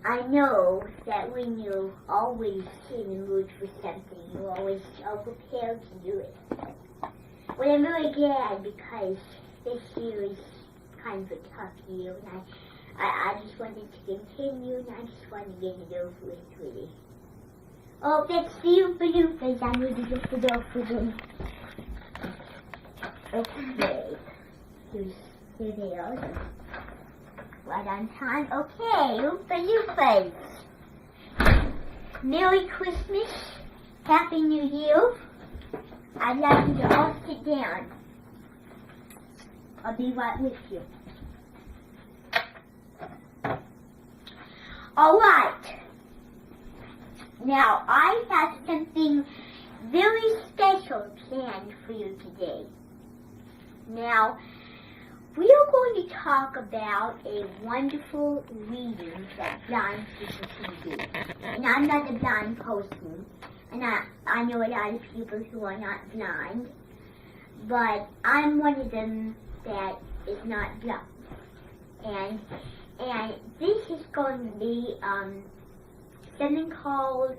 I know that when you're always in the mood for something, you're always so prepared to do it. Well, I'm really glad because this year is kind of a tough year, and I just wanted to continue, and I just wanted to get it over with, really. Oh, that's the bloopers. I need to get it over with. Okay. Here they are. Right on time. Okay, bloopers. Merry Christmas. Happy New Year. I'd like you to all sit down. I'll be right with you. Alright. Now, I have something very special planned for you today. Now, we are going to talk about a wonderful reading that blind people can do. And I'm not a blind person, and I know a lot of people who are not blind, but I'm one of them that is not blind. And this is going to be something called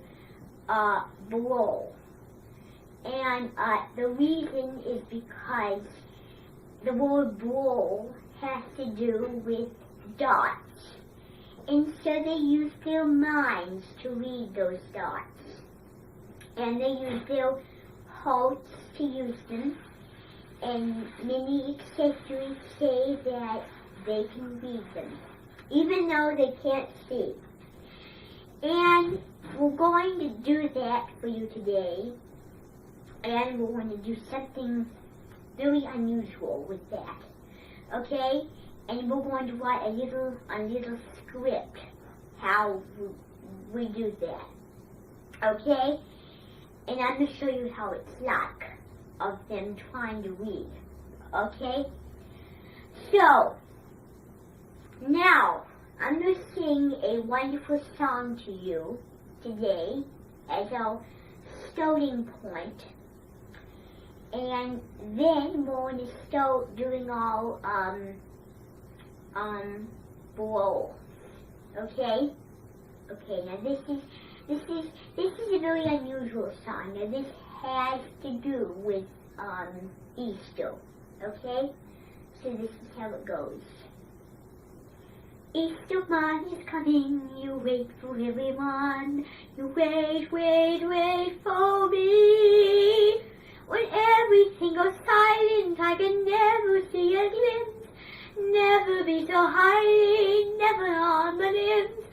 braille. And the reason is because the word braille has to do with dots. And so they use their minds to read those dots. And they use their hearts to use them. And many accessories say that they can read them, even though they can't see. And we're going to do that for you today. And we're going to do something very unusual with that. Okay? And we're going to write a little script how we do that. Okay? And I'm going to show you how it's like of them trying to read. Okay? So, now, I'm going to sing a wonderful song to you today as our starting point. And then we're going to start doing our braille. Okay? Okay, now this is a very unusual song. Now this has to do with Easter. Okay? So this is how it goes. Easter morn is coming, you wait for everyone. You wait, wait, wait for me. When everything goes silent, I can never see a glimpse. Never be so high, never on the limbs.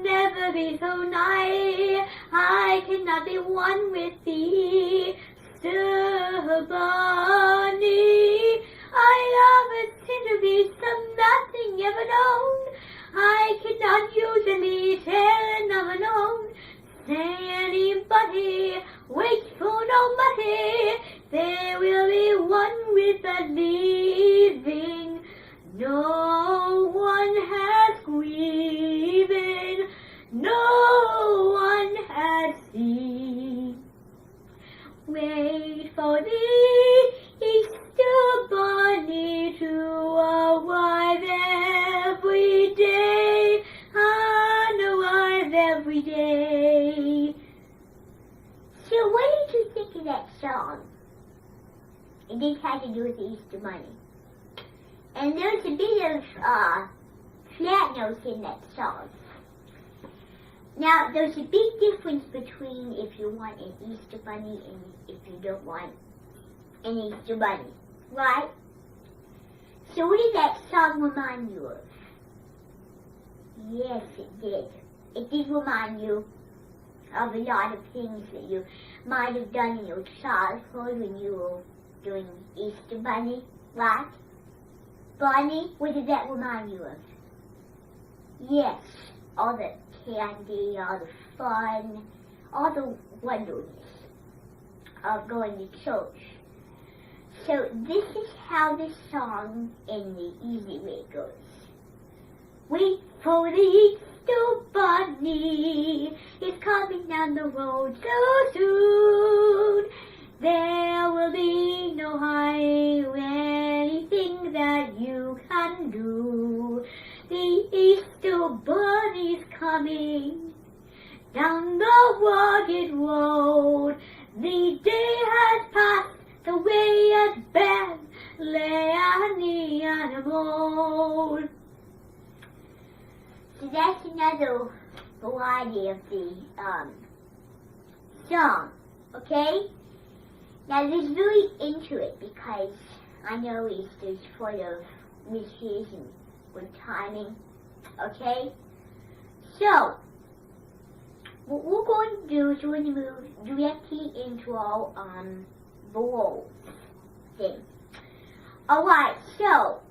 Never be so nigh, I cannot be one with thee. Sir Bunny, I love a sinner beast of nothing ever known. I cannot usually tell another known. Say anybody, wait for nobody. There will be one with the leaving. No one has grieving. No one has seen. Wait for the Easter Bunny to arrive every day, and arrive every day. So what did you think of that song? And this had to do with the Easter Bunny. And there's a bit of flat notes in that song. Now, there's a big difference between if you want an Easter Bunny and if you don't want an Easter Bunny, right? So what did that song remind you of? Yes, it did. It did remind you of a lot of things that you might have done in your childhood when you were doing Easter Bunny, right? Bunny, what did that remind you of? Yes, all the candy, all the fun, all the wonderness of going to church. So this is how the song in the easy way goes. Wait for the Easter Bunny, it's coming down the road so soon. There will be no hurry, anything that you can do. The Easter Bunny's coming down the rugged road. The day has passed, the way has been, lay on the animal. So that's another variety of the song, okay? Now there's really into it because I know Easter's full of wishes and good timing, okay? So, what we're going to do is we're going to move directly into our bowl thing. Alright, so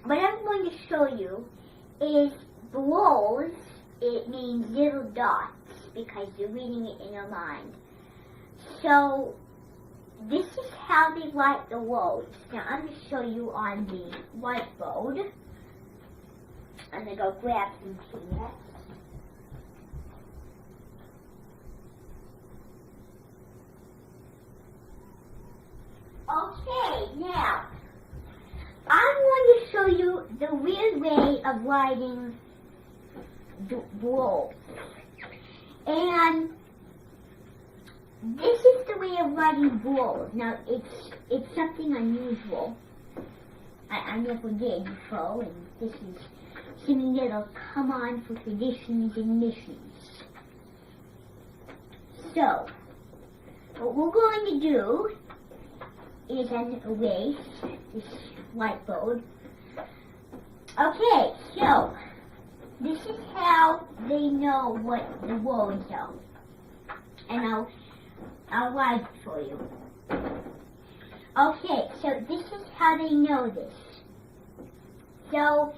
what I'm going to show you is bowls. It means little dots because you're reading it in your mind. So this is how they write the words. Now I'm going to show you on the whiteboard. I'm going to go grab some Kleenex. Okay, now, I'm going to show you the weird way of writing the words. And this is the way of writing words. Now, it's something unusual. I never did before, and this is something that'll come on for traditions and missions. So, what we're going to do is an erase this whiteboard. Okay, so this is how they know what the words are. And I'll write it for you. Okay, so this is how they know this. So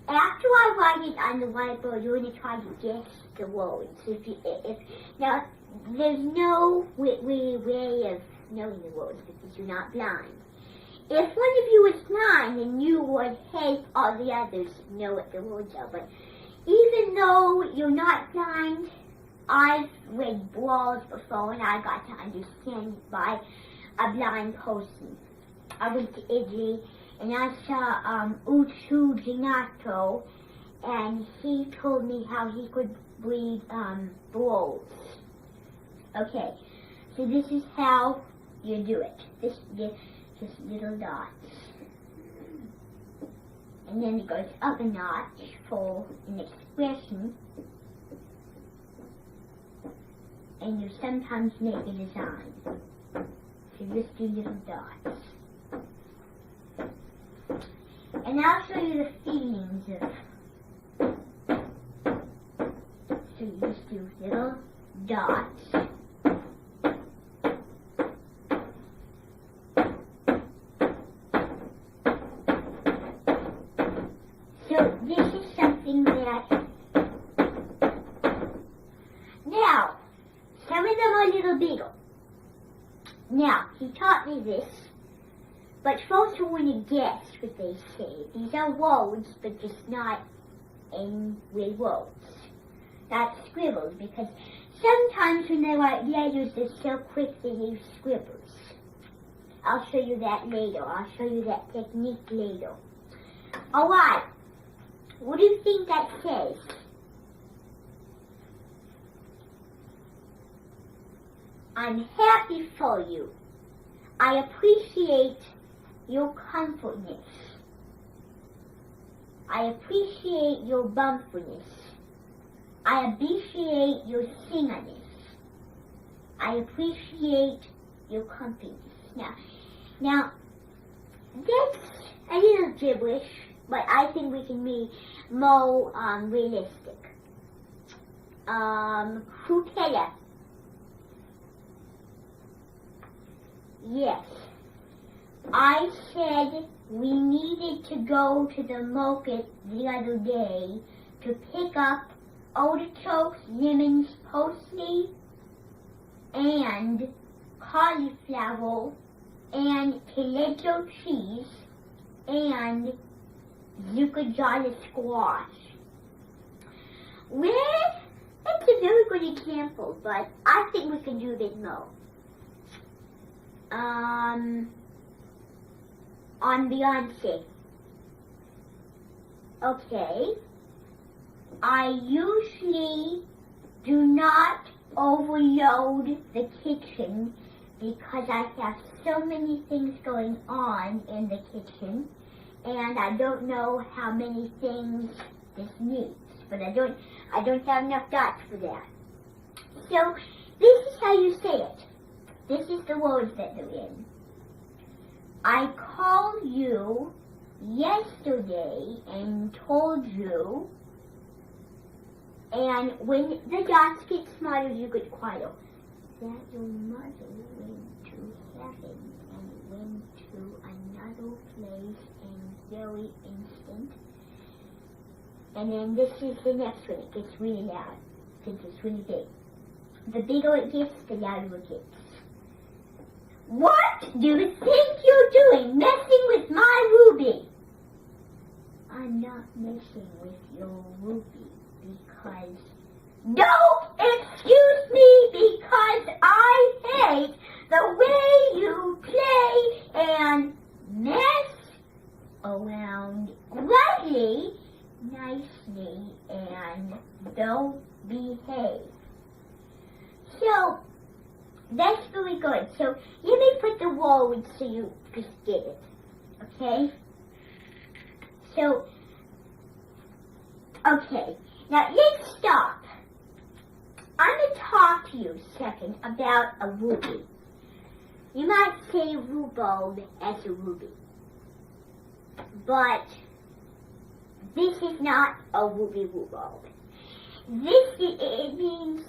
after I write it on the whiteboard, you're going to try to guess the words. Now, there's no way of knowing the words because you're not blind. If one of you is blind, then you would help all the others know what the words are. But even though you're not blind, I've read words before and I got to understand it by a blind person. I went to Italy and I saw CIMG6904 and he told me how he could read words. Okay, so this is how you do it. Just little dots. And then it goes up a notch for an expression. And you sometimes make a design. So just do little dots. And I'll show you the feelings of. So you just do little dots. So this is something that, now, some of them are a little bigger. Now, he taught me this, but folks will want to guess what they say. These are words, but just not in real words. Not scribbles, because sometimes when they write letters, they're so quick they use scribbles. I'll show you that later. I'll show you that technique later. Alright. What do you think that says? I'm happy for you. I appreciate your comfortness. I appreciate your bumperness. I appreciate your singerness. I appreciate your compiness. Now, that's a little gibberish, but I think we can be more realistic. Frutella. Yes. I said we needed to go to the market the other day to pick up artichokes, lemons, parsley, and cauliflower, and tomato cheese, and zucchini squash. Well, that's a very good example, but I think we can do a bit more. On Beyonce. Okay. I usually not overload the kitchen because I have so many things going on in the kitchen, and I don't know how many things this needs, but I don't have enough dots for that. So this is how you say it. This is the words that they're in. I called you yesterday and told you, and when the dots get smaller, you get quieter, that your mother went to heaven and went to another place in very instant. And then this is the next one. It gets really loud because it's really big. The bigger it gets, the louder it gets. What do you think you're doing, messing with my Ruby? I'm not messing with your Ruby because... Don't excuse me because I hate the way you play and mess around lightly, nicely, and don't behave. So, that's very good. So, let me put the words so you just get it. Okay? So, okay. Now, let's stop. I'm going to talk to you a second about a ruby. You might say rhubarb as a ruby. But this is not a ruby rhubarb. It means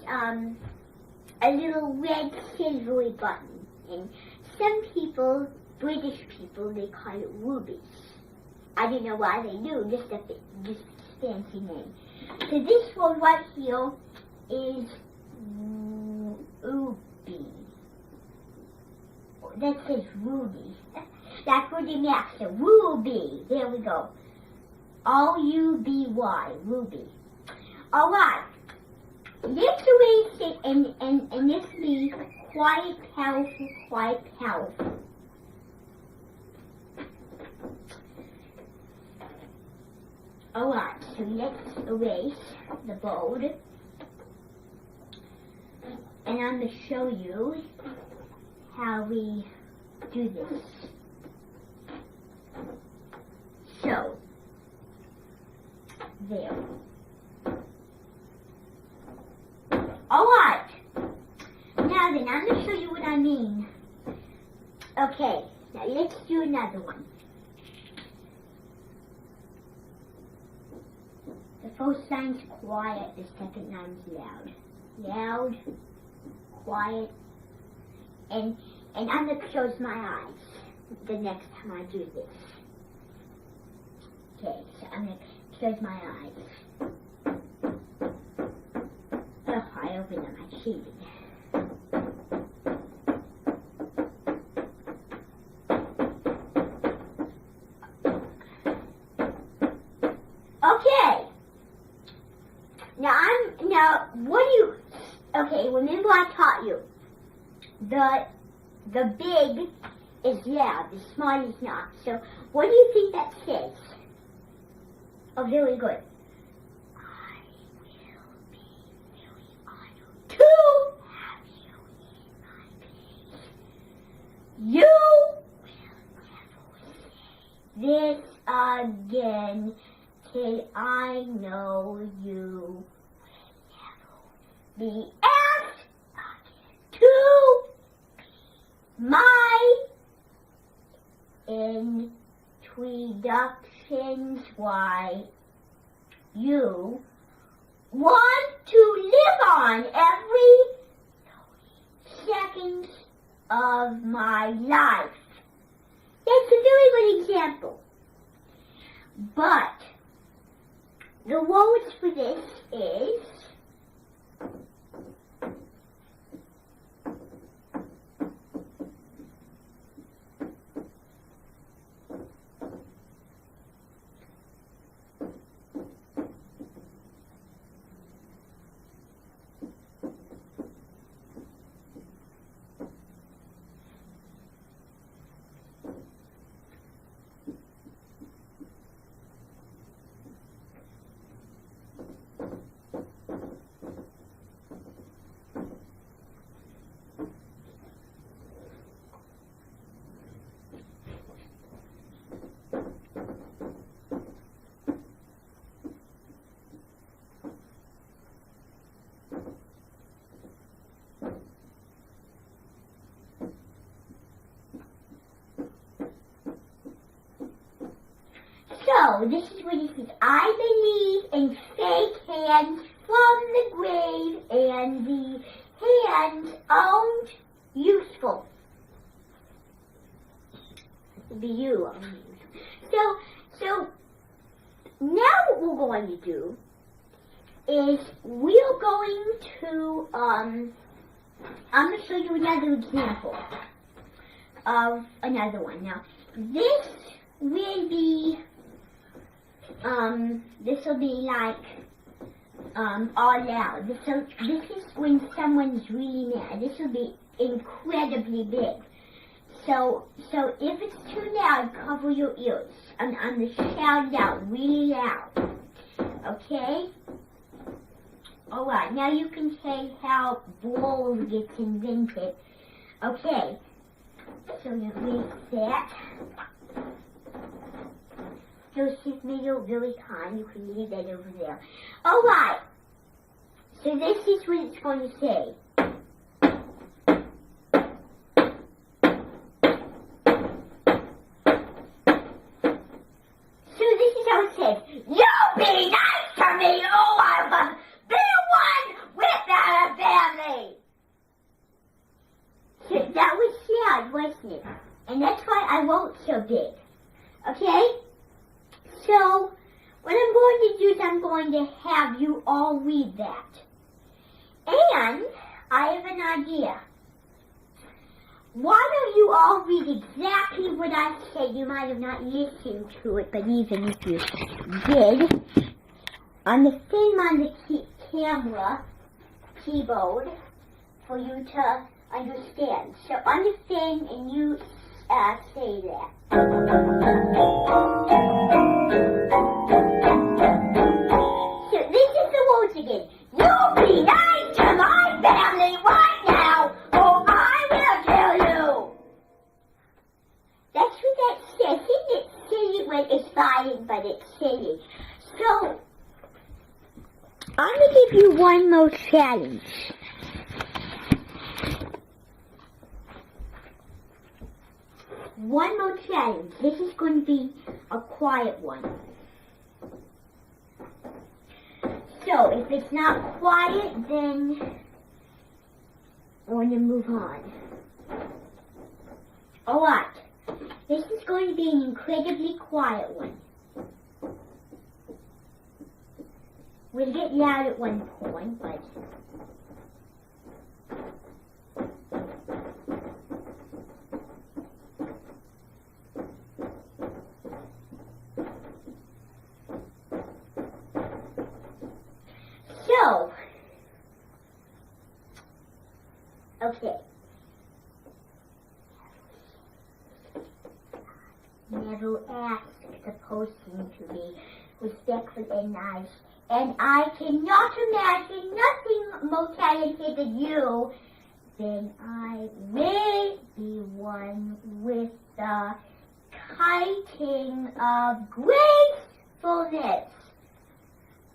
a little red silvery button. And some people, British people, they call it rubies. I don't know why they do, just a fancy name. So this one right here is ruby. That says ruby. That's Ruby Master. Ruby. There we go. R-U-B-Y. Ruby. Alright. Let's erase it and this be quite powerful, quite powerful. Alright, so let's erase the board. And I'm going to show you how we do this. So, there. Alright. Now then, I'm going to show you what I mean. Okay, now let's do another one. The first line's quiet, the second line's loud. Loud, quiet, and I'm going to close my eyes the next time I do this. Okay, so I'm going to close my eyes. Oh, I opened them, I cheated. Okay. Okay, remember I taught you. The big is loud, the small is not. So, what do you think that says? Oh, very good. I will be very honored to have you in my place. You will never say this again till I know you will never be asked again to be my introductions. Why you want to live on every 30 seconds of my life. That's a very good example. But the words for this is So, this is what it says. I believe in fake hands from the grave, and the hands aren't useful. It'd be you. So, now what we're going to do is we're going to, I'm going to show you another example of another one. Now, this will be like, all loud. This is when someone's really mad. This will be incredibly big. So if it's too loud, cover your ears. I'm going to shout it out really loud. Okay? Alright, now you can say how brawl gets invented. Okay, so let me set. Joseph Middle really kind, you can leave that over there. Alright, so this is what it's going to say. So this is how it says. You be nice to me, or I will be one without a family. So that was sad, wasn't it? And that's why I wrote so big. Okay? So, what I'm going to do is I'm going to have you all read that. And I have an idea. Why don't you all read exactly what I said? You might have not listened to it, but even if you did, on the thing on the camera keyboard for you to understand. So on the thing, and you say that. So this is the words again. You be nice to my family right now, or I will kill you. That's what that says. Isn't it silly when it's violent, but it's silly? So, I'm going to give you one more challenge. One more challenge. This is going to be a quiet one. So, if it's not quiet, then we're going to move on. Alright. This is going to be an incredibly quiet one. We'll get loud at one point, but... So, okay. Never ask the person to be respectful and nice, and I cannot imagine nothing more talented than you. Then I will be one with the kiting of gracefulness.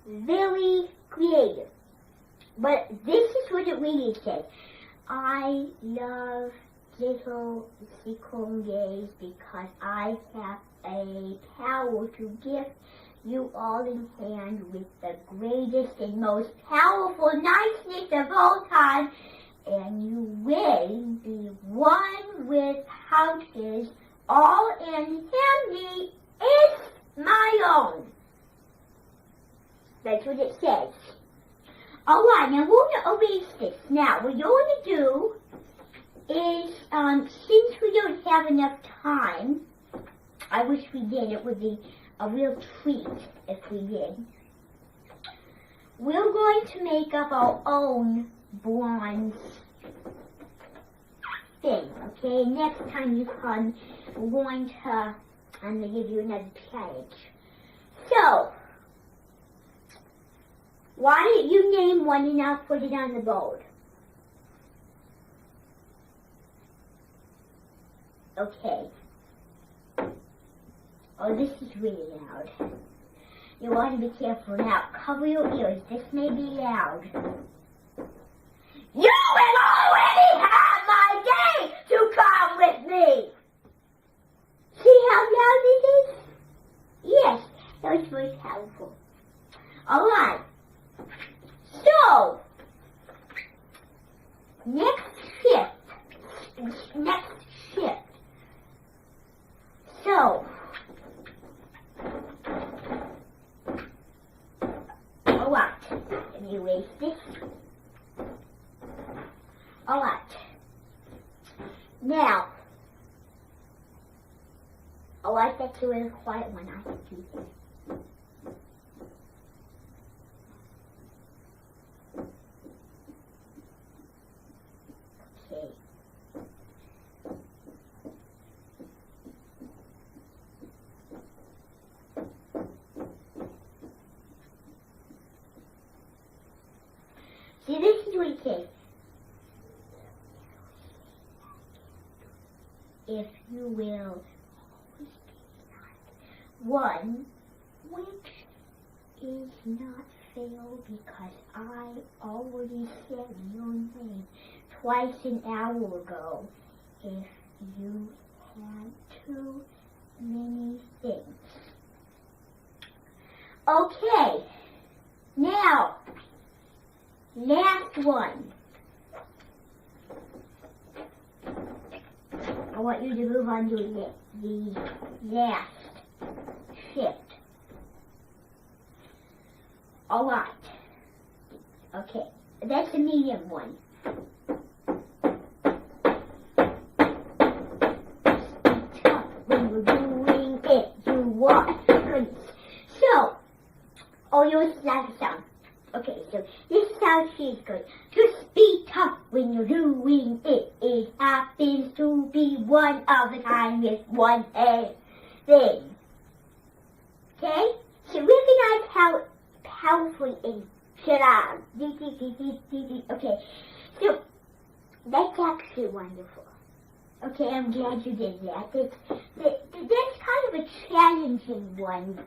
Very creative. But this is what it really says. I love little Sikonges because I have a power to gift you all in hand with the greatest and most powerful niceness of all time, and you will be one with houses all in family is my own. That's what it says. Alright, now we're going to erase this. Now, what you're going to do is, since we don't have enough time, I wish we did, it would be a real treat if we did. We're going to make up our own bronze thing, okay? Next time you come, I'm going to give you another challenge. So, why don't you name one and I'll put it on the board? Okay. Oh, this is really loud. You want to be careful now. Cover your ears. This may be loud. You will already have my day to come with me. See how loud it is? Yes. That was very powerful. Alright. So, next shift. So, alright. Let me erase this. Alright. Now, alright, that's a really quiet one. I have to do this. Okay. See, this is what it says. If you will one which is not fail because I already said your name twice an hour ago. If you had too many things. Okay, now, last one. I want you to move on to the last shift. Alright. Okay, that's the medium one. When you're doing it, you want. So, oh, yours is like a sound. Okay, so this is how she's going. Just be tough when you're doing it. It happens to be one of a kind with one thing. Okay? So recognize how powerful and shut. Okay, so that's actually wonderful. Okay, I'm glad you did that. That's kind of a challenging one.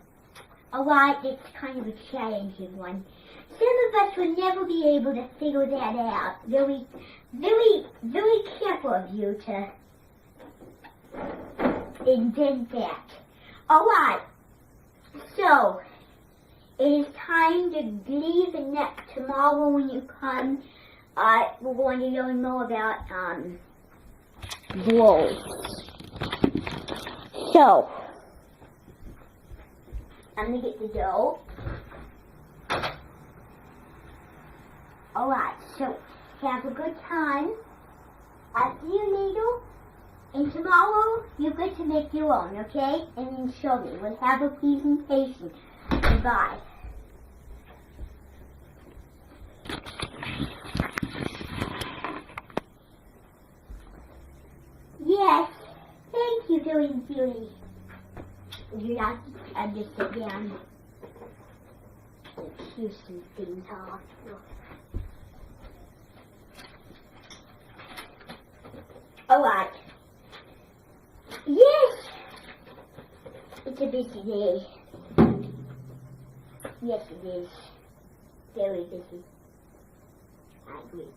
Alright, it's kind of a challenging one. Some of us will never be able to figure that out. Very, very, very careful of you to invent that. Alright, so it is time to leave, and tomorrow when you come, we're going to learn more about blows. So, I'm going to get the dough. Alright, so have a good time. I'll see you later. And tomorrow, you get to make your own, okay? And then show me. We'll have a presentation. Goodbye. Yes, thank you, very, very. I'll just sit down and cue some things off. Alright. Yes! It's a busy day. Yes, it is. Very busy. I agree.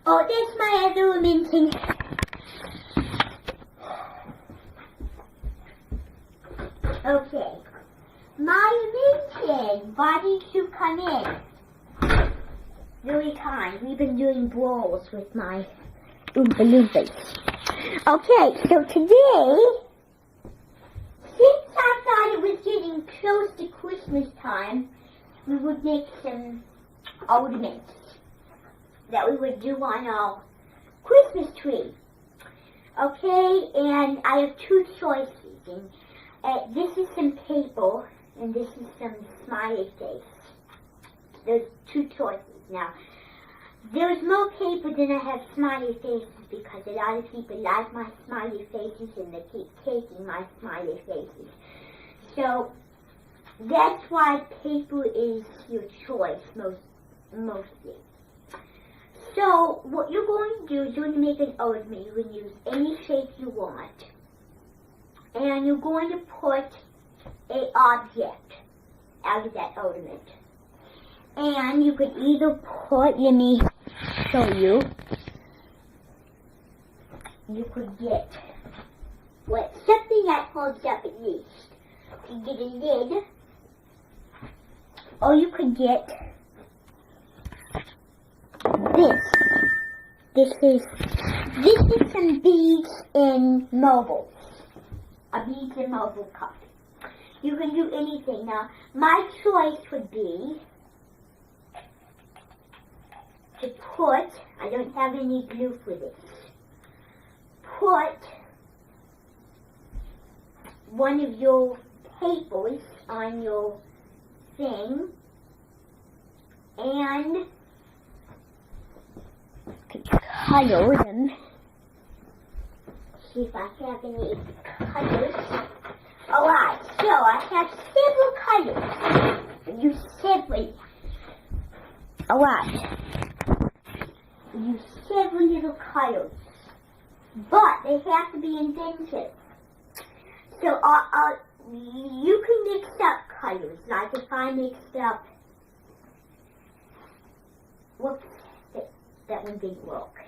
Oh, that's my other minting. Okay. My minting, why did you come in? Very kind. We've been doing brawls with my Oompa Loompas. Okay, so today, since I thought it was getting close to Christmas time, we would make some ornaments that we would do on our Christmas tree. Okay, and I have two choices. And this is some paper, and this is some smiley face. There's two choices. Now, there's more paper than I have smiley faces because a lot of people like my smiley faces and they keep taking my smiley faces. So, that's why paper is your choice mostly. So, what you're going to do is you're going to make an ornament. You can use any shape you want. And you're going to put an object out of that ornament. And you could either put, let me show you, you could get something that holds up at least. could get a lid, or you could get this. This is some beads in marble. A beads in marble cup. You can do anything. Now, my choice would be to put, I don't have any glue for this, put one of your papers on your thing and color them. See if I have any colors. Alright, so I have several colors. Use several. Alright. Use several little colors. But they have to be inventive. So you can mix up colors. Like if I mixed up, whoops, that one didn't work.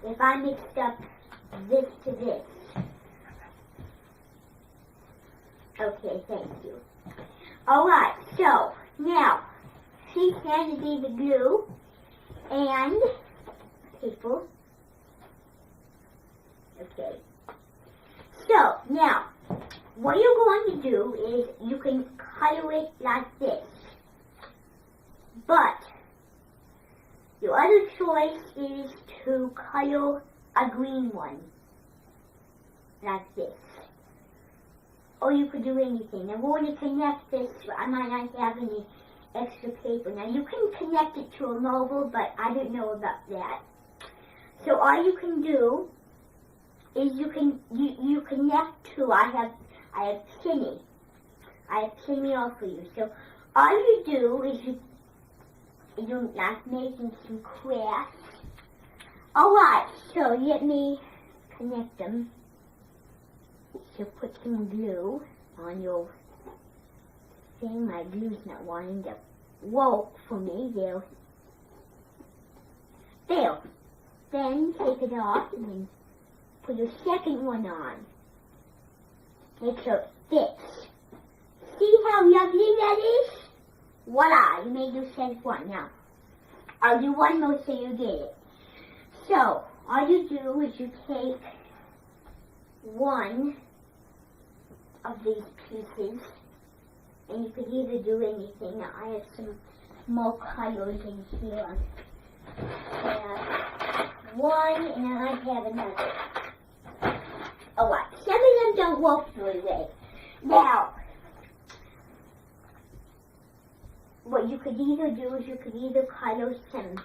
If I mixed up this to this. Okay, thank you. Alright, so now she's handed me the glue and paper. Okay. So now what you're going to do is you can color it like this. But your other choice is to color a green one. Like this. Or you could do anything. I'm going to connect this. I might not have any extra paper. Now you can connect it to a mobile, but I don't know about that. So all you can do is you connect to. I have Penny. I have Penny all for you. So all you do is you're like making some crafts. Alright, so let me connect them. So put some glue on your thing. My glue's not wanting to work for me. There. Then take it off and then put your second one on. Make sure it fits. See how lovely that is? Voila, you made yourself one. Now, I'll do one more so you get it. So, all you do is you take one of these pieces, and you could either do anything. Now, I have some more colors in here. One, and then I have another. Alright, some of them don't work very well. Now, what you could either do is you could either color some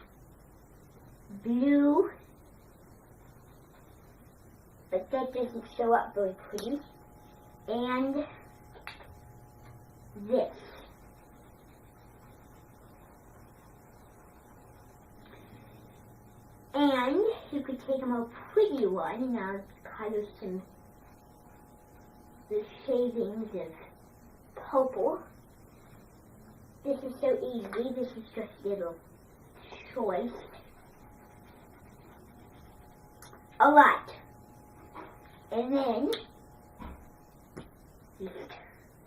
blue, but that doesn't show up very pretty, and this. And you could take a more pretty one, and I'll color some the shavings of purple. This is so easy. This is just a little choice. Alright. And then you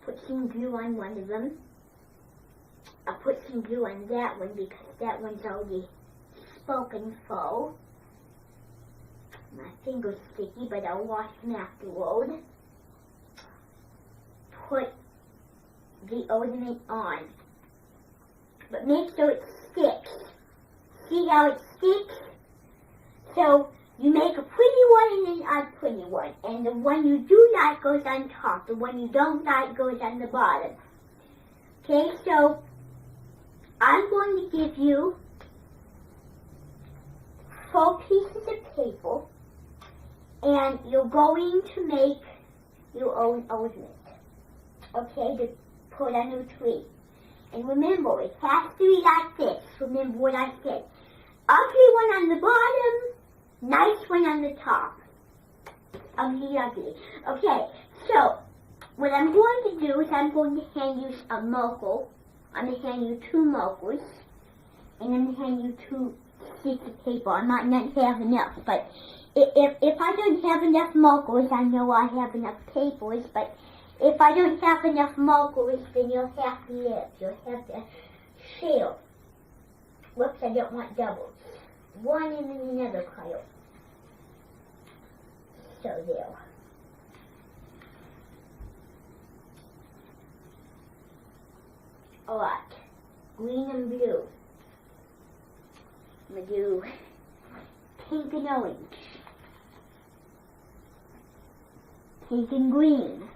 put some glue on one of them. I'll put some glue on that one because that one's already spoken for. My finger's sticky, but I'll wash them afterward. Put the ornament on. But make sure it sticks. See how it sticks? So you make a pretty one and then a pretty one. And the one you do like goes on top. The one you don't like goes on the bottom. Okay, so I'm going to give you 4 pieces of paper. And you're going to make your own ornament. Okay, to put on your tree. And remember, it has to be like this. Remember what I said. Ugly one on the bottom, nice one on the top. Ugly, ugly. Okay, so what I'm going to do is I'm going to hand you a marker. I'm going to hand you 2 markers. And I'm going to hand you 2 sheets of paper. I might not have enough, but if I don't have enough markers, I know I have enough papers, but If I don't have enough markers, then you'll have to live. You'll have to share. Whoops, I don't want doubles. One and then another color. So there. Alright. Green and blue. I'm going to do pink and orange. Pink and green.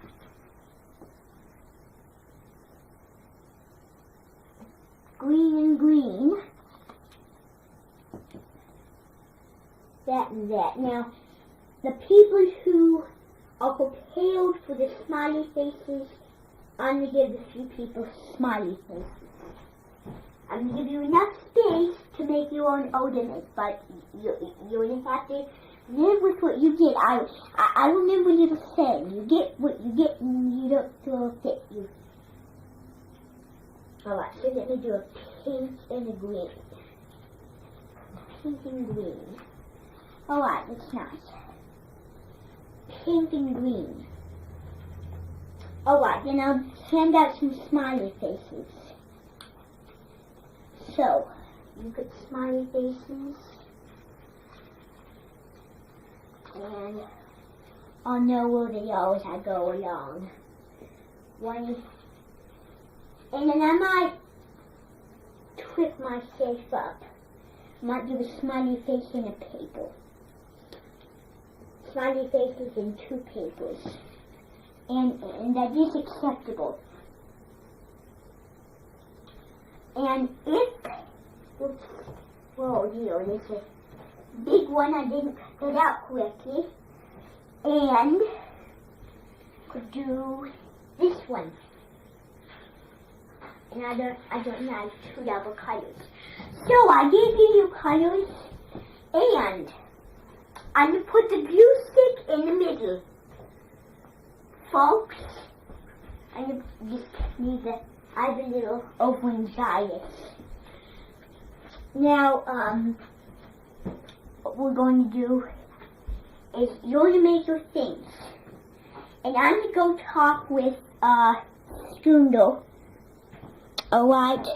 Green and green. That and that. Now, the people who are prepared for the smiley faces, I'm going to give a few people smiley faces. I'm going to give you enough space to make your own ornament, but you're going to have to live with what you get. I remember you were saying, you get what you get and you don't throw a fit. Alright, so let me do a pink and a green. Pink and green. Alright, that's nice. Pink and green. Alright, then I'll hand out some smiley faces. So, you put smiley faces. And I'll know where they are as I go along. One. And then I might trip myself up. I might do a smiley face in a paper. Smiley faces in 2 papers. And that is acceptable. And if, oops, whoa dear, there's a big one I didn't get out correctly. And could do this one. And I don't have 2 double colors. So I gave you your colors, and I'm going to put the glue stick in the middle. Folks, I just need the, I have a little orangitis. Now, what we're going to do is you're going to make your things. And I'm going to go talk with, Skundle. Alright,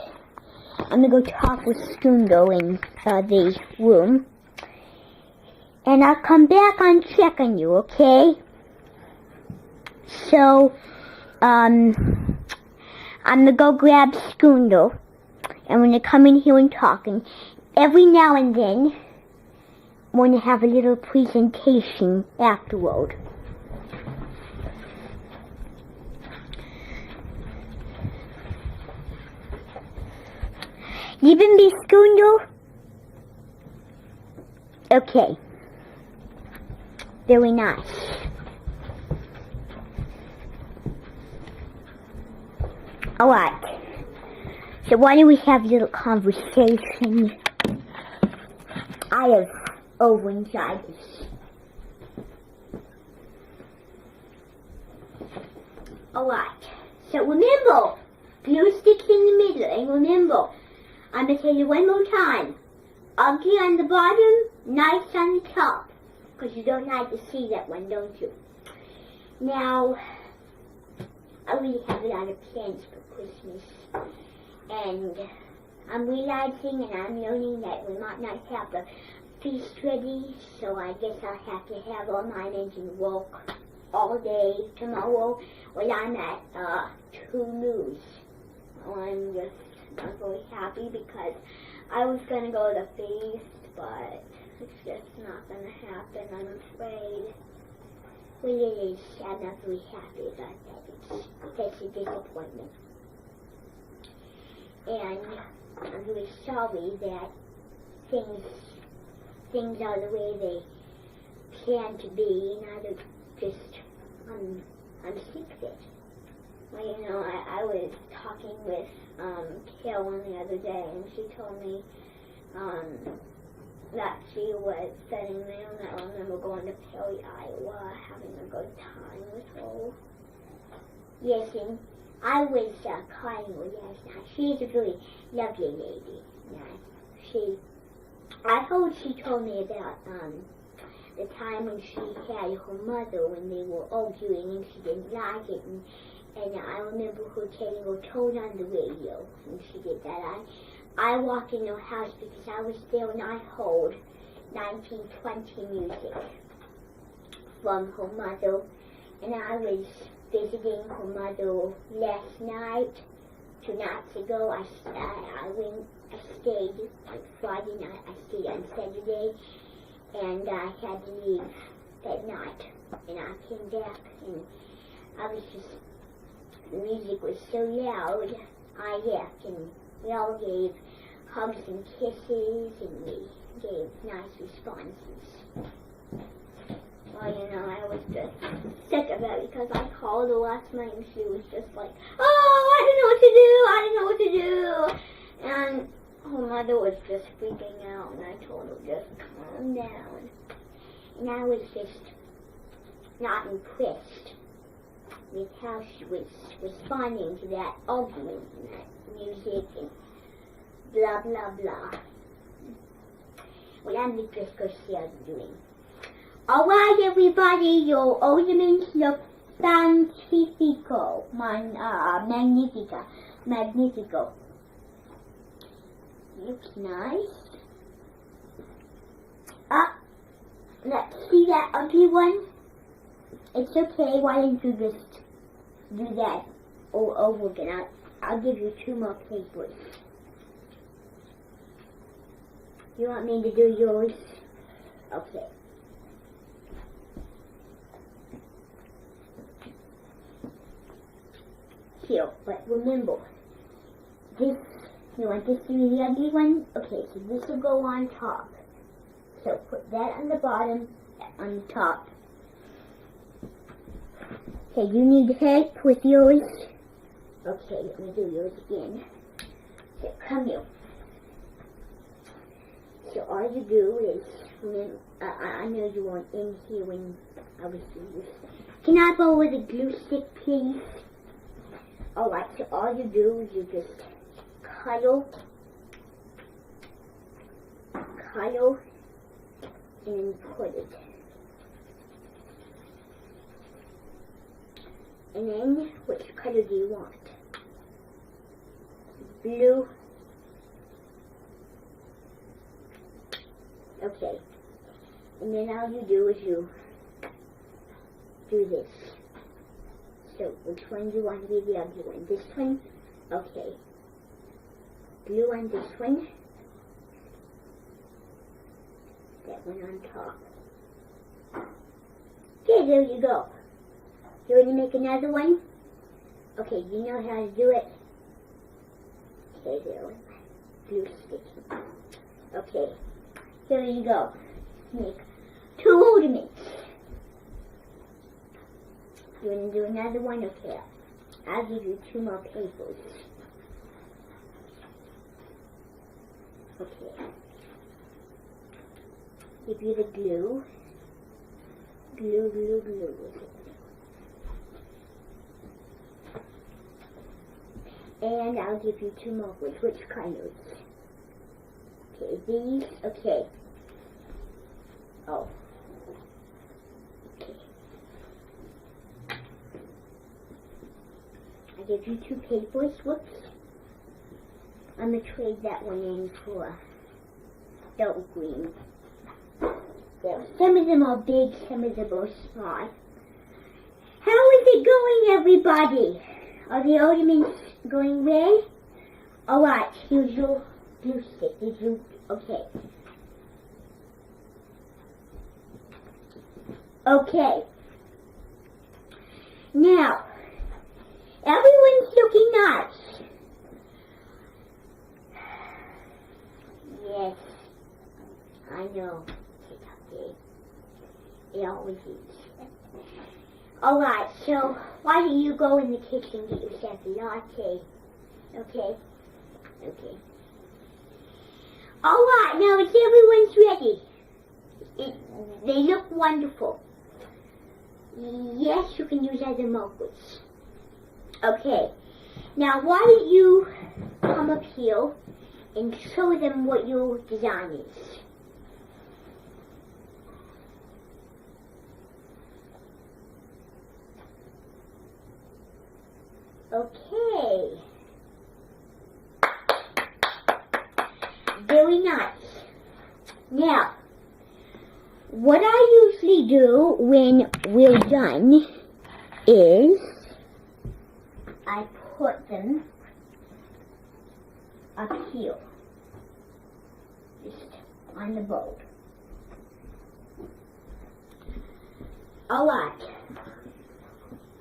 I'm going to go talk with Skundle in the room. And I'll come back and check on you, okay? So, I'm going to go grab Skundle. And when you come in here and talking, every now and then, I'm going to have a little presentation afterward. Even be Skundle? Okay. Very nice. Alright. So why don't we have a little conversation? I have laryngitis. Alright. So remember, glue sticks in the middle, and remember, I'm going to tell you one more time. Ugly on the bottom, nice on the top. Because you don't like to see that one, don't you? Now, I really have a lot of plans for Christmas. And I'm realizing and I'm learning that we might not have the feast ready. So I guess I'll have to have all my engine work all day tomorrow when I'm at 2 News. I'm just not very happy because I was going to go to the feast, but it's just not going to happen, I'm afraid. Well, it is. I'm not very happy about that. It's a disappointment. And I'm really sorry that things are the way they plan to be, and I just, I'm sick of it. Well, you know, I was talking with Carolyn the other day, and she told me that she was sending me on that. I remember going to Perry, Iowa, having a good time with her. Yes, and I was calling her last night. She's a really lovely lady. Yeah, I heard she told me about the time when she had her mother when they were arguing and she didn't like it, and I remember her telling her turn on the radio, and she did that. I walked in her house because I was there and I heard 1920 music from her mother, and I was visiting her mother last night, 2 nights ago. I stayed on Friday night, I stayed on Saturday, and I had to leave that night, and I came back, and I was just, the music was so loud, I left, and we all gave hugs and kisses, and we gave nice responses. Well, you know, I was just sick of it because I called her last night and she was just like, oh, I don't know what to do. And her mother was just freaking out, and I told her just calm down. And I was just not impressed with how she was responding to that argument and that music and blah, blah, blah. Well, I'm just going to see how you're doing. Alright, everybody, your ornaments look fantastico, magnifico. Looks nice. Let's see that ugly one. It's okay, why don't you just do that all over again. I'll give you 2 more papers. You want me to do yours? Okay. Here, but remember, this, you want this to be the ugly one? Okay, so this will go on top. So put that on the bottom, that on the top. Okay, you need help with yours? Okay, let me do yours again. So come here. So all you do is, I know you weren't in here when I was doing this. Can I borrow the glue stick, please? Alright, so all you do is you just cuddle, and then put it. And then, which color do you want? Blue. Okay. And then all you do is you do this. So, which one do you want to be the ugly one? This one? Okay. Blue on this one. That one on top. Okay, there you go. Do you want to make another one? Okay, you know how to do it? Okay, there one. Blue sticky. Okay, here you go. Make 2 ornaments. You want to do another one? Okay, I'll give you 2 more papers. Okay. Give you the glue. Glue. And I'll give you 2 more. Which colors? Okay, these. Okay. Oh. Okay. I give you 2 papers. Whoops. I'm going to trade that one in for dark green. There. Some of them are big, some of them are small. How is it going, everybody? Are the ornaments going well? Alright, here's your glue stick. Did you? Okay. Okay. Now, everyone's looking nice. Yes, I know. It's okay. It always is. Alright, so why don't you go in the kitchen and get yourself a latte? Okay? Okay. Alright, now it's everyone's ready. They look wonderful. Yes, you can use other markers. Okay. Now why don't you come up here and show them what your design is. very nice. Now, what I usually do when we're done is I put them up here, just on the bowl. Alright,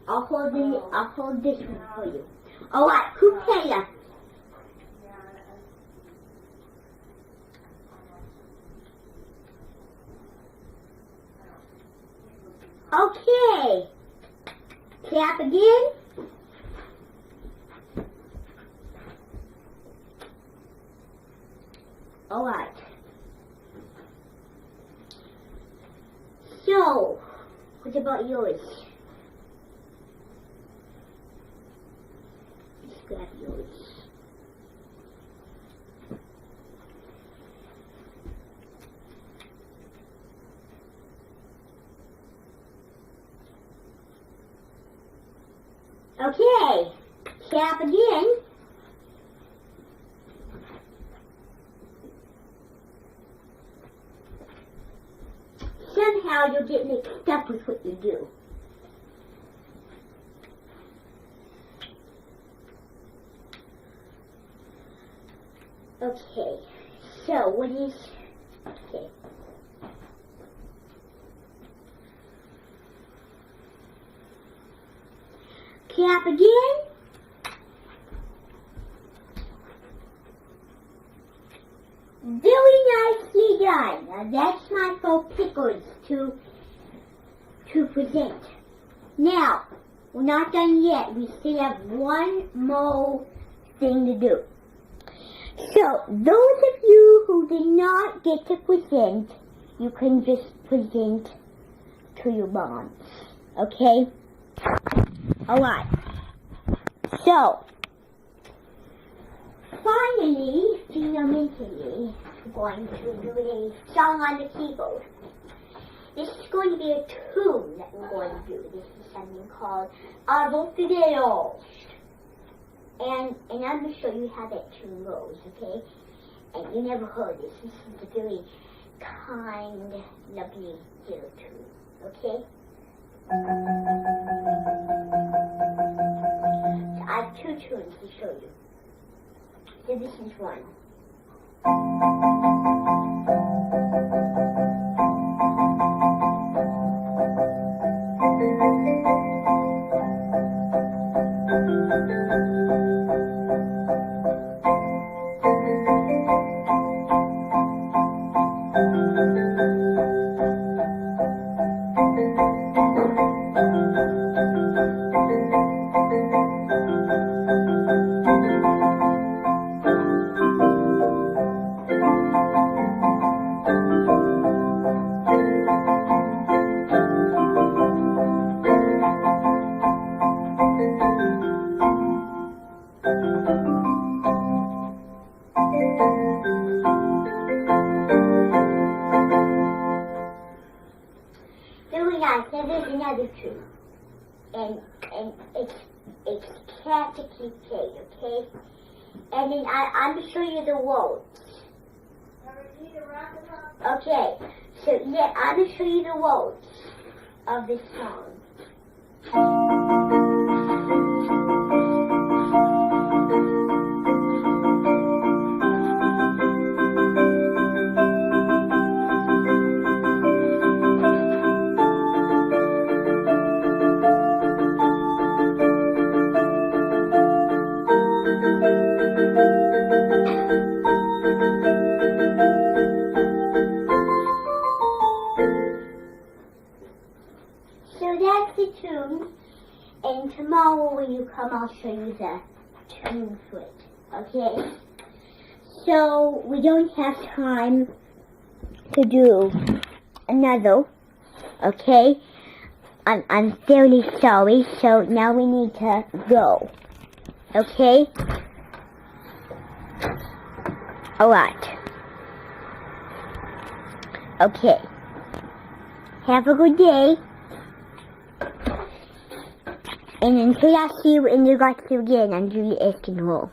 I'll hold this one for you. Alright, Kukela. Okay, clap again. Alright. So, what about yours? Just grab yours. Okay, clap again. Somehow you'll get mixed up with what you do. Okay, so what is, okay. Clap again. Very nicely done. Now that's my faux pickles to present. Now, we're not done yet. We still have one more thing to do. So, those of you who did not get to present, you can just present to your moms. Okay? Alright. So, finally, fundamentally, we're going to do a song on the keyboard. This is going to be a tune that we're going to do. This is something called Arvo Fideos. And I'm going to show you how that tune goes, okay? And you never heard this. This is a very kind, lovely little tune, okay? So I have two tunes to show you. So this is one. Now there's another tune, and it's Katakee, okay? And then I'm going to show you the words. Okay, so yeah, I'm going to show you the words of this song. So that's the tune, and tomorrow when you come I'll show you the tune for it, okay? So we don't have time to do another, okay? I'm fairly sorry, so now we need to go, okay? Alright. Okay. Have a good day. And until I see you in the guts again, I'm Julie Eskinwall.